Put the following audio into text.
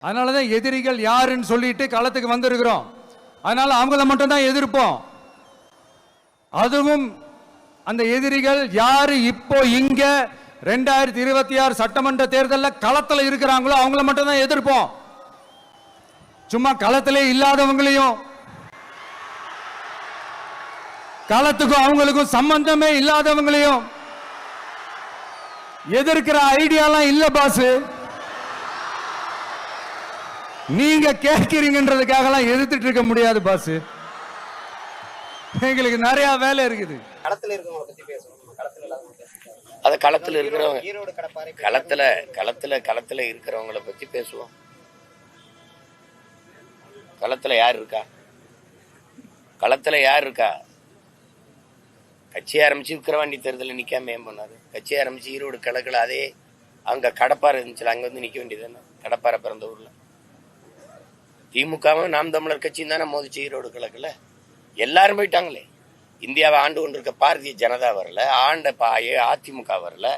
அதனாலதான் எதிரிகள் யாருன்னு சொல்லிட்டு களத்துக்கு வந்திருக்கிறோம். அதனால அவங்கள மட்டும் தான் எதிர்ப்போம். அதுவும் அந்த எதிரிகள் யாரு இப்போ இங்க 2026 சட்டமன்ற தேர்தலில் களத்தில் இருக்கிறாங்களோ அவங்கள மட்டும் தான் எதிர்ப்போம். சும்மா களத்திலே இல்லாதவங்களையும், களத்துக்கும் அவங்களுக்கும் சம்பந்தமே இல்லாதவங்களையும் எதிர்க்கிற ஐடியாலாம் இல்ல பாஸ். நீங்க கேட்கிறீங்கன்றதுக்காக எதிர்த்துட்டு இருக்க முடியாது பாஸ். எங்களுக்கு நிறைய வேலை இருக்குது. களத்துல இருக்கவங்க பத்தி பேசணும். அது களத்துல இருக்கிறவங்க, களத்துல இருக்கிறவங்களை பத்தி பேசுவோம். களத்துல யார் இருக்கா? கட்சி ஆரம்பிச்சு விக்கிரவாண்டி தேர்தலில் நிக்காம ஏன் பண்ணாரு? கட்சி ஆரம்பிச்சு ஈரோடு கிழக்குல அதே அங்க கடப்பாறை இருந்துச்சுல, அங்க வந்து நிக்க வேண்டியது. கடப்பாறை பிறந்த ஊர்ல திமுகவும் நாம் தமிழர் கட்சியும் தானே மோதிச்சு ஈரோடு கிழக்குல. எல்லாரும் போயிட்டாங்களே. இந்தியாவை ஆண்டு கொண்டிருக்க பாரதிய ஜனதா வரல, அதிமுக வரல.